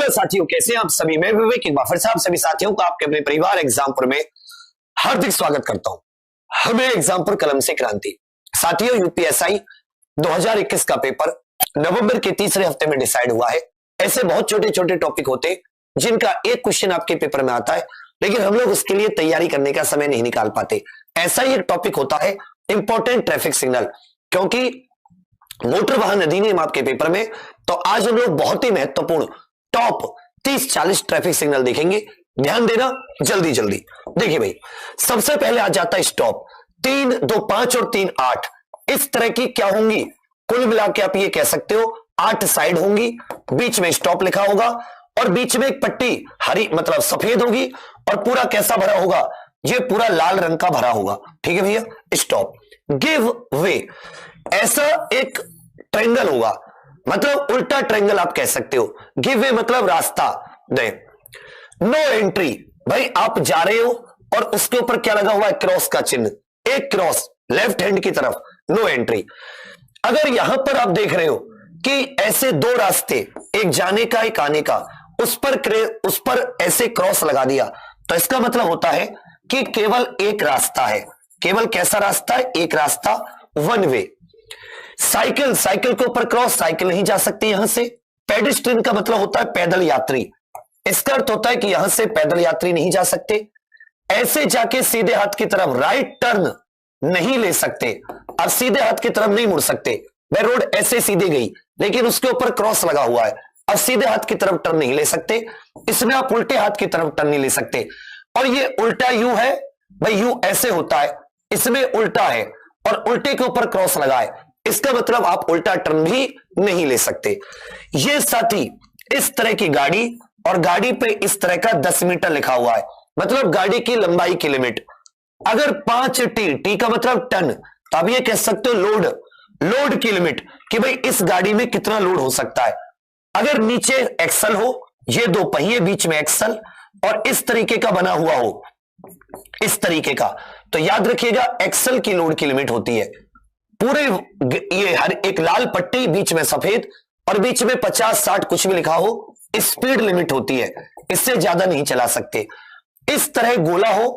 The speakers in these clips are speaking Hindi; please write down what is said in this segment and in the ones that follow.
हेलो साथियों, कैसे हैं आप सभी। मैं विवेक एक बार फिर से आप सभी साथियों का आपके अपने परिवार एग्जामपुर में हार्दिक स्वागत करता हूं। हमें एग्जामपुर कलम से क्रांति। साथियों, यूपीएसआई 2021 का पेपर नवंबर के तीसरे हफ्ते में डिसाइड हुआ है। ऐसे बहुत छोटे छोटे टॉपिक होते हैं जिनका एक क्वेश्चन आपके पेपर में आता है, लेकिन हम लोग उसके लिए तैयारी करने का समय नहीं निकाल पाते। ऐसा ही एक टॉपिक होता है इंपॉर्टेंट ट्रैफिक सिग्नल, क्योंकि मोटर वाहन अधिनियम आपके पेपर में, तो आज हम लोग बहुत ही महत्वपूर्ण टॉप 30-40 ट्रैफिक सिग्नल देखेंगे। ध्यान देना, जल्दी जल्दी देखिए भाई। सबसे पहले आ जाता है स्टॉप। 3, 2, 5 और 3, 8 इस तरह की क्या होंगी, कुल मिला के आप ये कह सकते हो 8 साइड होंगी। बीच में स्टॉप लिखा होगा और बीच में एक पट्टी हरी मतलब सफेद होगी और पूरा कैसा भरा होगा, ये पूरा लाल रंग का भरा होगा। ठीक है भैया। स्टॉप। गिव वे, ऐसा एक ट्रायंगल होगा, मतलब उल्टा ट्रायंगल आप कह सकते हो। गिव वे मतलब रास्ता दे। नो एंट्री, भाई आप जा रहे हो और उसके ऊपर क्या लगा हुआ है, क्रॉस का चिन्ह, एक क्रॉस लेफ्ट हैंड की तरफ, नो एंट्री। अगर यहां पर आप देख रहे हो कि ऐसे दो रास्ते, एक जाने का एक आने का, उस पर ऐसे क्रॉस लगा दिया, तो इसका मतलब होता है कि केवल एक रास्ता है। केवल कैसा रास्ता है, एक रास्ता, वन वे। साइकिल, साइकिल के ऊपर क्रॉस, साइकिल नहीं जा सकती यहां से। पेडेस्ट्रियन का मतलब होता है पैदल यात्री, इसका अर्थ होता है कि यहां से पैदल यात्री नहीं जा सकते। ऐसे जाके सीधे हाथ की तरफ राइट टर्न नहीं ले सकते, अब सीधे हाथ की तरफ नहीं मुड़ सकते। वह रोड ऐसे सीधे गई लेकिन उसके ऊपर क्रॉस लगा हुआ है, अब सीधे हाथ की तरफ टर्न नहीं ले सकते। इसमें आप उल्टे हाथ की तरफ टर्न नहीं ले सकते। और ये उल्टा यू है भाई, यू ऐसे होता है, इसमें उल्टा है और उल्टे के ऊपर क्रॉस लगा है, इसका मतलब आप उल्टा टर्न भी नहीं ले सकते। ये साथी इस तरह की गाड़ी, और गाड़ी पे इस तरह का 10 मीटर लिखा हुआ है, मतलब गाड़ी की लंबाई की लिमिट। अगर 5T, टी का मतलब टन, तो आप ये कह सकते हो लोड, लोड की लिमिट, कि भाई इस गाड़ी में कितना लोड हो सकता है। अगर नीचे एक्सल हो, ये दो पहिए बीच में एक्सल, और इस तरीके का बना हुआ हो, इस तरीके का, तो याद रखिएगा एक्सल की लोड की लिमिट होती है पूरे, ये हर एक लाल पट्टी बीच में सफेद और बीच में 50-60 कुछ भी लिखा हो, स्पीड लिमिट होती है, इससे ज्यादा नहीं चला सकते। इस तरह गोला हो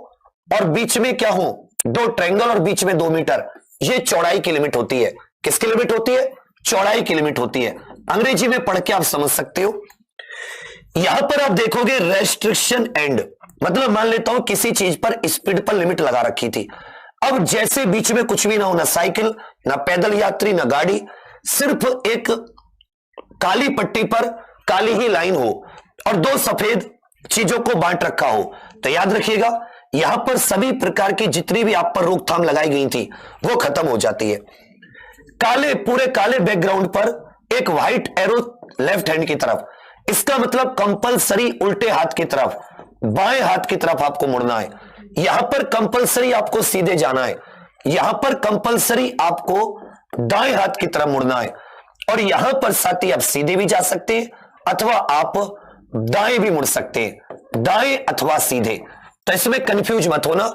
और बीच में क्या हो, दो ट्रायंगल और बीच में 2 मीटर, ये चौड़ाई की लिमिट होती है। किसकी लिमिट होती है, चौड़ाई की लिमिट होती है। अंग्रेजी में पढ़ के आप समझ सकते हो। यहां पर आप देखोगे रेस्ट्रिक्शन एंड, मतलब मान लेता हूं किसी चीज पर स्पीड पर लिमिट लगा रखी थी, अब जैसे बीच में कुछ भी ना हो, ना साइकिल, ना पैदल यात्री, ना गाड़ी, सिर्फ एक काली पट्टी पर काली ही लाइन हो और दो सफेद चीजों को बांट रखा हो, तो याद रखिएगा यहां पर सभी प्रकार की जितनी भी आप पर रोकथाम लगाई गई थी वो खत्म हो जाती है। काले, पूरे काले बैकग्राउंड पर एक व्हाइट एरो लेफ्ट हैंड की तरफ, इसका मतलब कंपलसरी उल्टे हाथ की तरफ, बाएं हाथ की तरफ आपको मुड़ना है। यहां पर कंपलसरी आपको सीधे जाना है, यहां पर कंपलसरी आपको दाएं हाथ की तरफ मुड़ना है, और यहां पर साथी आप सीधे भी जा सकते हैं अथवा आप दाएं भी मुड़ सकते हैं, दाएं अथवा सीधे। तो इसमें कंफ्यूज मत होना।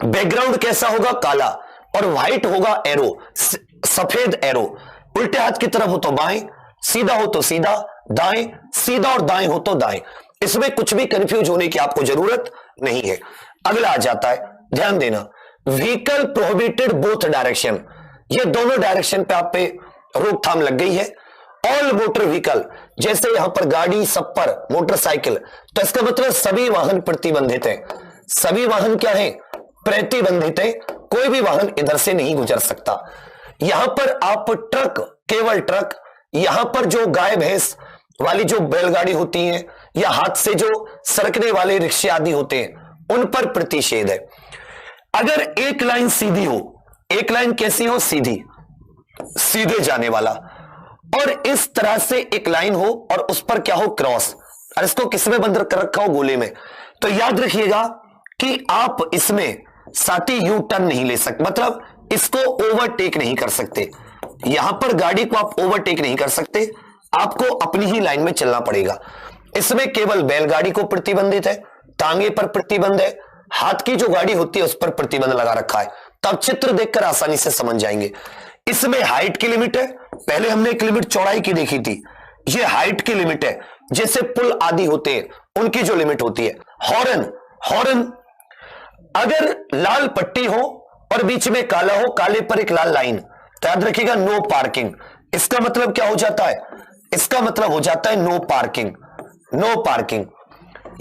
बैकग्राउंड कैसा होगा, काला, और व्हाइट होगा एरो, सफेद एरो। उल्टे हाथ की तरफ हो तो बाएं, सीधा हो तो सीधा, दाएं, सीधा और दाएं हो तो दाएं। इसमें कुछ भी कंफ्यूज होने की आपको जरूरत नहीं है। अगला आ जाता है, ध्यान देना, व्हीकल प्रोहिबिटेड बोथ डायरेक्शन, ये दोनों डायरेक्शन पे आप पे रोकथाम लग गई है। ऑल मोटर व्हीकल, जैसे यहां पर गाड़ी, सब पर मोटरसाइकिल, तो इसका मतलब सभी वाहन प्रतिबंधित है। सभी वाहन क्या है, प्रतिबंधित है, कोई भी वाहन इधर से नहीं गुजर सकता। यहां पर आप ट्रक, केवल ट्रक, यहां पर जो गाय भैंस वाली जो बैलगाड़ी होती है या हाथ से जो सरकने वाले रिक्शे आदि होते हैं उन पर प्रतिषेध है। अगर एक लाइन सीधी हो, एक लाइन कैसी हो, सीधी, सीधे जाने वाला, और इस तरह से एक लाइन हो और उस पर क्या हो, क्रॉस, और इसको किसमें बंद कर रखा हो, गोले में, तो याद रखिएगा कि आप इसमें साथी यू टर्न नहीं ले सकते, मतलब इसको ओवरटेक नहीं कर सकते। यहां पर गाड़ी को आप ओवरटेक नहीं कर सकते, आपको अपनी ही लाइन में चलना पड़ेगा। इसमें केवल बैलगाड़ी को प्रतिबंधित है, टांगे पर प्रतिबंध है, हाथ की जो गाड़ी होती है उस पर प्रतिबंध लगा रखा है। तब चित्र देखकर आसानी से समझ जाएंगे। इसमें हाइट की लिमिट है, पहले हमने एक लिमिट चौड़ाई की देखी थी, ये हाइट की लिमिट है, जैसे पुल आदि होते हैं उनकी जो लिमिट होती है। हॉर्न, हॉर्न अगर लाल पट्टी हो और बीच में काला हो, काले पर एक लाल लाइन, तो याद रखिएगा नो पार्किंग। इसका मतलब क्या हो जाता है? इसका मतलब हो जाता है नो पार्किंग, नो पार्किंग।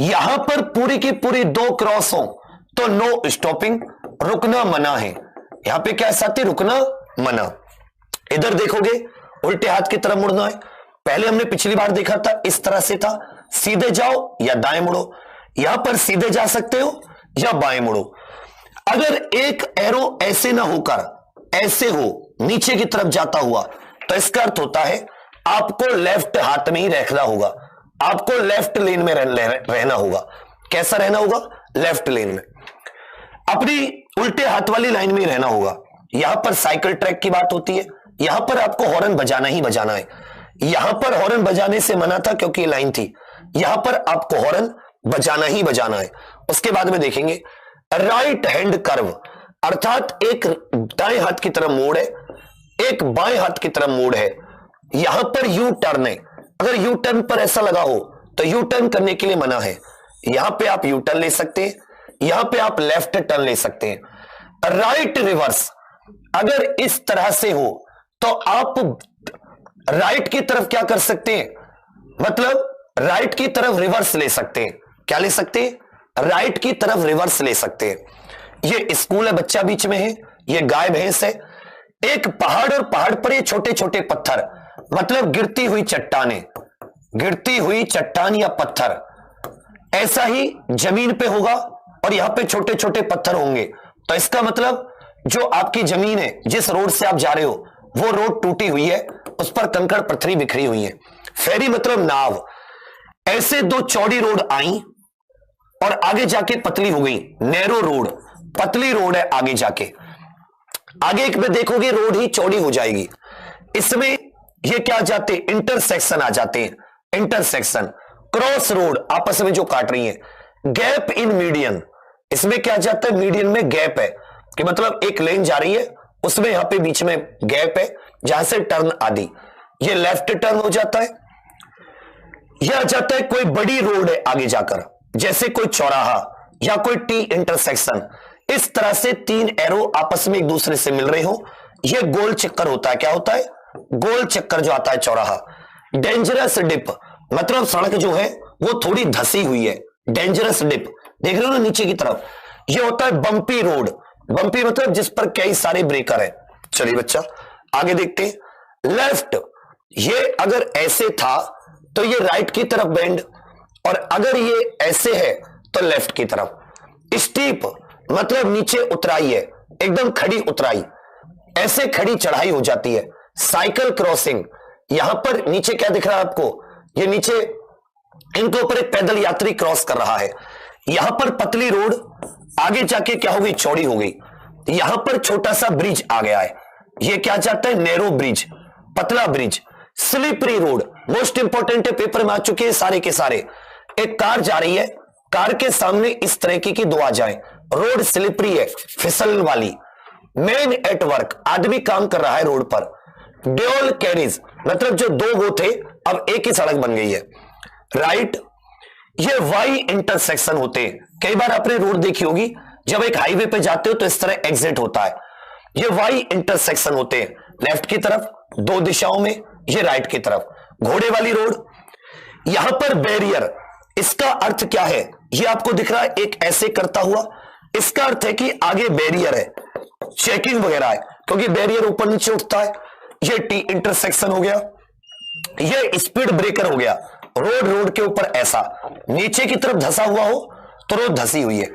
यहां पर पूरी की पूरी 2 क्रॉस हो तो नो स्टॉपिंग, रुकना मना है। यहां पे क्या साथी? रुकना मना। इधर देखोगे उल्टे हाथ की तरफ मुड़ना है। पहले हमने पिछली बार देखा था इस तरह से था, सीधे जाओ या दाएं मुड़ो। यहां पर सीधे जा सकते हो या बाएं मुड़ो। अगर एक एरो ऐसे ना होकर ऐसे हो, नीचे की तरफ जाता हुआ, तो इसका अर्थ होता है आपको लेफ्ट हाथ में ही रखना होगा, आपको लेफ्ट लेन में रहना होगा। कैसा रहना होगा? लेफ्ट लेन में, अपनी उल्टे हाथ वाली लाइन में ही रहना होगा। यहां पर साइकिल ट्रैक की बात होती है, यहां पर आपको हॉर्न बजाना ही बजाना है। यहां पर हॉर्न बजाने से मना था क्योंकि लाइन थी, यहां पर आपको हॉर्न बजाना ही बजाना है। उसके बाद में देखेंगे राइट हैंड कर्व, अर्थात एक दाएं हाथ की तरफ मोड़ है, एक बाएं हाथ की तरफ मोड़ है। यहां पर यू टर्न है, अगर यू टर्न पर ऐसा लगा हो तो यू टर्न करने के लिए मना है। यहां पे आप यू टर्न ले सकते हैं, यहां पे आप लेफ्ट टर्न ले सकते हैं। राइट रिवर्स, अगर इस तरह से हो तो आप राइट की तरफ क्या कर सकते हैं? मतलब राइट की तरफ रिवर्स ले सकते हैं। क्या ले सकते हैं? राइट की तरफ रिवर्स ले सकते हैं। ये स्कूल है, बच्चा बीच में है, ये गाय भैंस है, एक पहाड़ और पहाड़ पर ये छोटे छोटे पत्थर, मतलब गिरती हुई चट्टानें, गिरती हुई चट्टान या पत्थर, ऐसा ही जमीन पे होगा और यहां पे छोटे छोटे पत्थर होंगे। तो इसका मतलब जो आपकी जमीन है, जिस रोड से आप जा रहे हो, वो रोड टूटी हुई है, उस पर कंकड़ पत्थरी बिखरी हुई है। फेरी मतलब नाव। ऐसे 2 चौड़ी रोड आई और आगे जाके पतली हो गई, नैरो रोड, पतली रोड है आगे जाके। आगे एक में देखोगे रोड ही चौड़ी हो जाएगी। इसमें ये क्या आ जाते हैं? इंटरसेक्शन आ जाते हैं, इंटरसेक्शन। क्रॉस रोड आपस में जो काट रही है। गैप इन मीडियन, इसमें क्या आ जाता है? मीडियन में गैप है कि मतलब एक लेन जा रही है, उसमें यहां पे बीच में गैप है जहां से टर्न आदि, ये लेफ्ट टर्न हो जाता है। यह आ जाता है कोई बड़ी रोड है आगे जाकर, जैसे कोई चौराहा या कोई टी इंटरसेक्शन। इस तरह से 3 एरो आपस में एक दूसरे से मिल रहे हो, यह गोल चक्कर होता है। क्या होता है? गोल चक्कर जो आता है चौराहा। डेंजरस डिप, मतलब सड़क जो है वो थोड़ी धसी हुई है। डेंजरस डिप देख रहे हो ना नीचे की तरफ, यह होता है बम्पी रोड। बम्पी मतलब जिस पर कई सारे ब्रेकर है। चलिए बच्चा आगे देखते हैं। लेफ्ट, ये अगर ऐसे था तो ये राइट की तरफ बेंड, और अगर ये ऐसे है तो लेफ्ट की तरफ। स्टीप मतलब नीचे उतराई है, एकदम खड़ी उतराई, ऐसे खड़ी चढ़ाई हो जाती है। साइकिल क्रॉसिंग, यहां पर नीचे क्या दिख रहा है आपको? ये नीचे इनके ऊपर एक पैदल यात्री क्रॉस कर रहा है। यहां पर पतली रोड, आगे जाके क्या हो गई? चौड़ी हो गई। यहां पर छोटा सा ब्रिज आ गया है, ये क्या जाता है? नैरो ब्रिज, पतला bridge. Slippery road most important है, पेपर में आ चुके हैं सारे के सारे। एक कार जा रही है, कार के सामने इस तरह की 2 आ जाए, रोड स्लिपरी है, फिसलन वाली। मैन एट वर्क, आदमी काम कर रहा है रोड पर। ड्यूल कैरीज मतलब जो 2 वो थे अब एक ही सड़क बन गई है। राइट, ये वाई इंटरसेक्शन होते हैं। कई बार आपने रोड देखी होगी, जब एक हाईवे पे जाते हो तो इस तरह एग्जिट होता है, ये वाई इंटरसेक्शन होते हैं। लेफ्ट की तरफ 2 दिशाओं में, ये राइट की तरफ। घोड़े वाली रोड, यहां पर बैरियर, इसका अर्थ क्या है? ये आपको दिख रहा है एक ऐसे करता हुआ, इसका अर्थ है कि आगे बैरियर है, चेकिंग वगैरह है, क्योंकि बैरियर ऊपर नीचे उठता है। ये टी इंटरसेक्शन हो गया, ये स्पीड ब्रेकर हो गया। रोड के ऊपर ऐसा नीचे की तरफ धसा हुआ हो तो रोड धसी हुई है।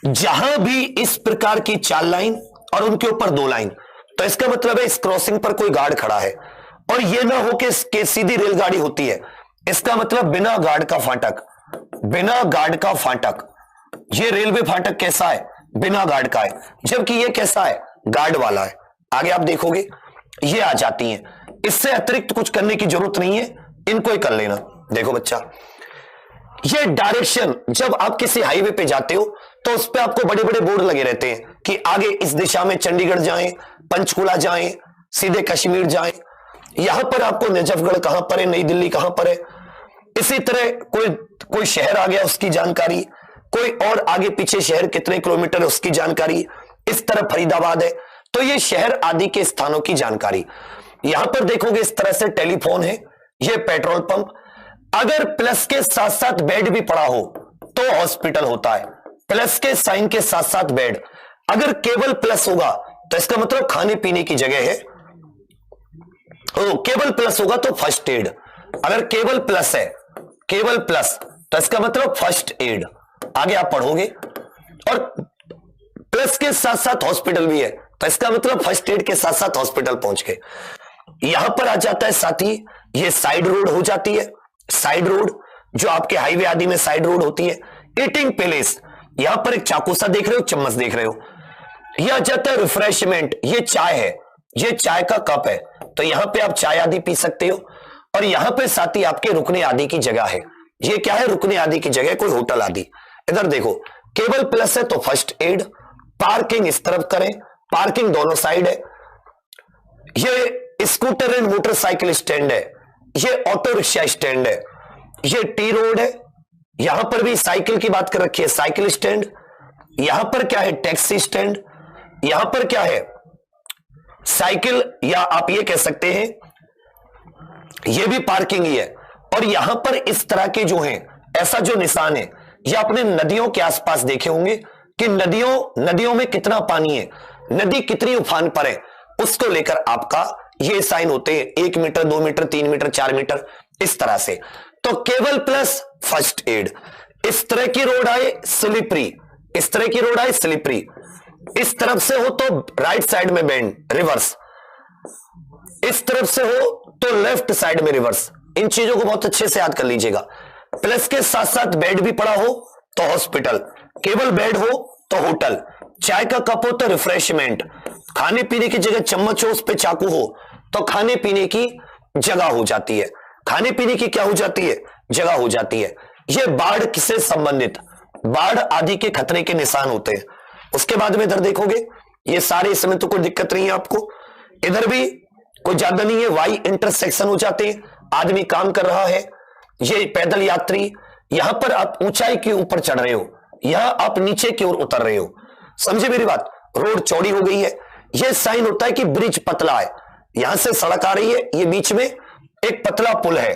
जहां भी इस प्रकार की 4 लाइन और उनके ऊपर 2 लाइन, तो इसका मतलब है इस क्रॉसिंग पर कोई गार्ड खड़ा है। और यह ना हो कि सीधी रेलगाड़ी होती है, इसका मतलब बिना गार्ड का फाटक, बिना गार्ड का फाटक। ये रेलवे फाटक कैसा है? बिना गार्ड का है, जबकि ये कैसा है? गार्ड वाला है। आगे आप देखोगे ये आ जाती हैं, इससे अतिरिक्त कुछ करने की जरूरत नहीं है, इनको ही कर लेना। देखो बच्चा, ये डायरेक्शन, जब आप किसी हाईवे पे जाते हो तो उस पे आपको बड़े बड़े बोर्ड लगे रहते हैं कि आगे इस दिशा में चंडीगढ़ जाएं, पंचकुला जाएं, सीधे कश्मीर जाएं। यहां पर आपको नजफगढ़ कहां पर है, नई दिल्ली कहां पर है, इसी तरह कोई शहर आ गया उसकी जानकारी, कोई और आगे पीछे शहर कितने किलोमीटर है उसकी जानकारी, इस तरह फरीदाबाद है तो ये शहर आदि के स्थानों की जानकारी। यहां पर देखोगे इस तरह से टेलीफोन है, ये पेट्रोल पंप। अगर प्लस के साथ साथ बेड भी पड़ा हो तो हॉस्पिटल होता है, प्लस के साइन के साथ साथ बेड। अगर केवल प्लस होगा तो इसका मतलब खाने पीने की जगह है, केवल प्लस होगा तो फर्स्ट एड। अगर केवल प्लस है, केवल प्लस, तो इसका मतलब फर्स्ट एड। आगे आप पढ़ोगे। और प्लस के साथ साथ हॉस्पिटल भी है तो इसका मतलब फर्स्ट एड के साथ साथ हॉस्पिटल पहुंच गए। यहां पर आ जाता है साथी, ये साइड रोड हो जाती है। साइड रोड जो आपके हाईवे आदि में साइड रोड होती है। ईटिंग प्लेस, यहां पर एक चाकू सा देख रहे हो, चम्मच देख रहे हो। यह आ जाता है रिफ्रेशमेंट, ये चाय है, ये चाय का कप है तो यहां पे आप चाय आदि पी सकते हो। और यहां पे साथी आपके रुकने आदि की जगह है। ये क्या है? रुकने आदि की जगह, कोई होटल आदि। इधर देखो केवल प्लस है तो फर्स्ट एड। पार्किंग इस तरफ करें, पार्किंग दोनों साइड है। ये स्कूटर एंड मोटरसाइकिल स्टैंड है, ये ऑटो रिक्शा स्टैंड है, ये टी रोड है। यहां पर भी साइकिल की बात कर रखी है, साइकिल स्टैंड। यहां पर क्या है? Taxi stand. यहां पर क्या है? साइकिल, या आप ये कह सकते हैं ये भी पार्किंग ही है। और यहां पर इस तरह के जो हैं, ऐसा जो निशान है, ये आपने नदियों के आसपास देखे होंगे कि नदियों में कितना पानी है, नदी कितनी उफान पर है, उसको लेकर आपका ये साइन होते हैं 1 मीटर 2 मीटर 3 मीटर 4 मीटर, इस तरह से। तो केवल प्लस फर्स्ट एड। इस तरह की रोड आए स्लिपरी, इस तरह की रोड आए स्लिपरी। इस तरफ से हो तो राइट साइड में बेंड, रिवर्स। इस तरफ से हो तो लेफ्ट साइड में रिवर्स। इन चीजों को बहुत अच्छे से याद कर लीजिएगा। प्लस के साथ साथ बेड भी पड़ा हो तो हॉस्पिटल, केवल बेड हो तो होटल, चाय का कप हो तो रिफ्रेशमेंट, खाने पीने की जगह चम्मच हो उस पे चाकू हो तो खाने पीने की जगह हो जाती है। खाने पीने की क्या हो जाती है? जगह हो जाती है। ये बाढ़ किससे संबंधित, बाढ़ आदि के खतरे के निशान होते हैं। उसके बाद में इधर देखोगे ये सारे, इसमें तो कोई दिक्कत नहीं है आपको। इधर भी कोई ज्यादा नहीं है, वाई इंटरसेक्शन हो जाते हैं, आदमी काम कर रहा है, ये पैदल यात्री। यहां पर आप ऊंचाई के ऊपर चढ़ रहे हो, यहां आप नीचे की ओर उतर रहे हो। समझे मेरी बात? रोड चौड़ी हो गई है, यह साइन होता है कि ब्रिज पतला है। यहां से सड़क आ रही है, ये बीच में एक पतला पुल है,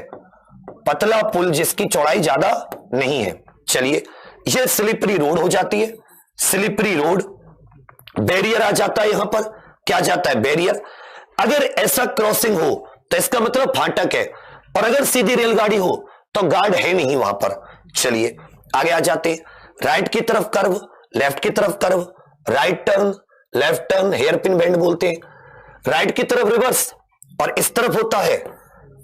पतला पुल जिसकी चौड़ाई ज्यादा नहीं है। चलिए, यह स्लिपरी रोड हो जाती है, स्लिपरी रोड। बैरियर आ जाता है, यहां पर क्या जाता है? बैरियर। अगर ऐसा क्रॉसिंग हो तो इसका मतलब फाटक है, और अगर सीधी रेलगाड़ी हो तो गार्ड है नहीं वहां पर। चलिए आगे आ जाते। राइट की तरफ कर्व, लेफ्ट की तरफ curve, right turn, left turn, hairpin bend बोलते हैं। राइट की तरफ रिवर्स, और इस तरफ होता है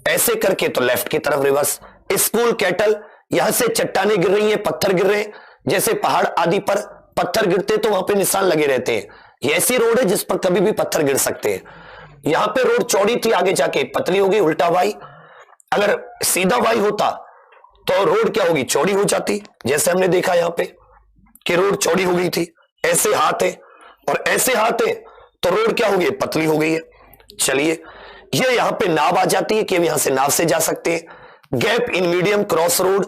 ऐसे करके तो लेफ्ट की तरफ रिवर्स। स्कूल कैटल, यहां से चट्टाने गिर रही हैं, पत्थर गिर रहे हैं, जैसे पहाड़ आदि पर पत्थर गिरते तो वहां पे निशान लगे रहते हैं। ये ऐसी रोड है जिस पर कभी भी पत्थर गिर सकते हैं। यहां पे रोड चौड़ी थी, आगे जाके पतली हो गई, उल्टा वाई। अगर सीधा वाई होता तो रोड क्या होगी? चौड़ी हो जाती। जैसे हमने देखा यहां पे कि रोड चौड़ी हो गई थी, ऐसे हाथ है और ऐसे हाथ है तो रोड क्या हो गई? पतली हो गई है। चलिए, ये यहां पे नाव आ जाती है कि हम यहां से नाव से जा सकते हैं। Gap in medium, cross road,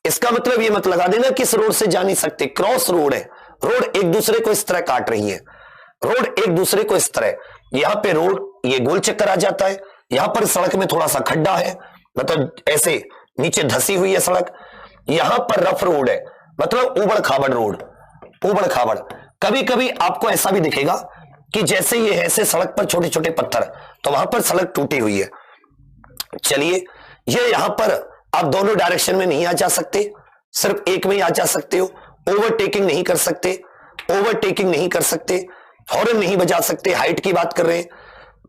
इसका मतलब ये मत लगा देना किस रोड से जा नहीं सकते, क्रॉस रोड है। रोड एक दूसरे को इस तरह काट रही है, रोड एक दूसरे को इस तरह। यहां पे रोड ये गोल चक्कर आ जाता है, यहां पर सड़क में थोड़ा सा खड्डा है, मतलब ऐसे नीचे धसी हुई है सड़क। यहां पर रफ रोड है, मतलब उबड़ खाबड़ रोड, उबड़ खाबड़। कभी कभी आपको ऐसा भी दिखेगा कि जैसे ये ऐसे सड़क पर छोटे छोटे पत्थर, तो वहां पर सड़क टूटी हुई है। चलिए, ये यहां पर आप दोनों डायरेक्शन में नहीं आ जा सकते, सिर्फ एक में ही आ जा सकते हो। ओवरटेकिंग नहीं कर सकते, ओवरटेकिंग नहीं कर सकते, हॉर्न नहीं बजा सकते, हाइट की बात कर रहे हैं।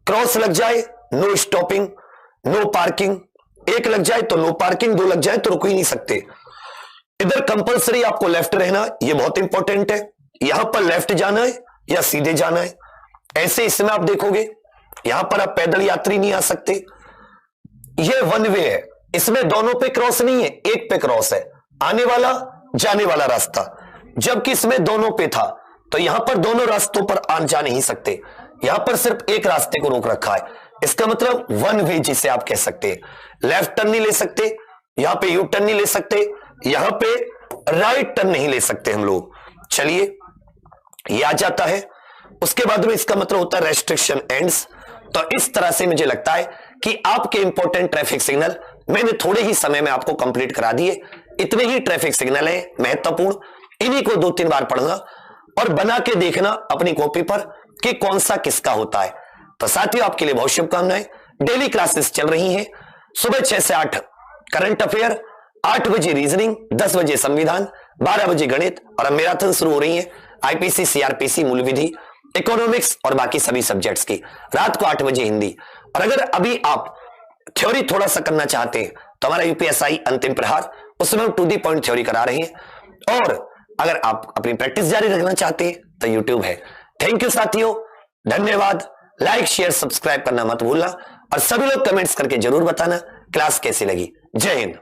क्रॉस लग जाए नो स्टॉपिंग, नो पार्किंग, एक लग जाए तो नो पार्किंग, दो लग जाए तो रुक ही नहीं सकते। इधर कंपलसरी आपको लेफ्ट रहना, ये बहुत इंपॉर्टेंट है। यहां पर लेफ्ट जाना है या सीधे जाना है। ऐसे इसमें आप देखोगे यहां पर आप पैदल यात्री नहीं आ सकते, ये वन वे है, इसमें दोनों पे क्रॉस नहीं है, एक पे क्रॉस है, आने वाला जाने वाला रास्ता। जबकि इसमें दोनों पे था, तो यहां पर दोनों रास्तों पर आ जा नहीं सकते, यहां पर सिर्फ एक रास्ते को रोक रखा है। इसका मतलब वन वे जिसे आप कह सकते हैं। लेफ्ट टर्न नहीं ले सकते, यहां पे यू टर्न नहीं ले सकते, यहां पे राइट टर्न नहीं ले सकते हम लोग। चलिए ये आ जाता है। उसके बाद में इसका मतलब होता है रेस्ट्रिक्शन एंड्स। तो इस तरह से मुझे लगता है कि आपके इंपॉर्टेंट ट्रैफिक सिग्नल मैंने थोड़े ही समय में आपको कंप्लीट करा दिए। इतने ही ट्रैफिक सिग्नल है महत्वपूर्ण, इन्हीं को 2-3 बार पढ़ना और बना के देखना अपनी कॉपी पर कि कौन सा किसका होता है। तो साथियों आपके लिए बहुत शुभकामनाएं। डेली क्लासेस चल रही हैं, सुबह 6 से 8 करंट अफेयर, 8 बजे रीजनिंग, 10 बजे संविधान, 12 बजे गणित, और अब मैराथन शुरू हो रही है आईपीसी, सीआरपीसी, मूल विधि, इकोनॉमिक्स और बाकी सभी सब्जेक्ट्स की। रात को 8 बजे हिंदी। और अगर अभी आप थ्योरी थोड़ा सा करना चाहते हैं तो हमारा यूपीएसआई अंतिम प्रहार, उसमें हम टू दी पॉइंट थ्योरी करा रहे हैं। और अगर आप अपनी प्रैक्टिस जारी रखना चाहते हैं तो यूट्यूब है। थैंक यू साथियों, धन्यवाद। लाइक शेयर सब्सक्राइब करना मत भूलना और सभी लोग कमेंट्स करके जरूर बताना क्लास कैसी लगी। जय हिंद।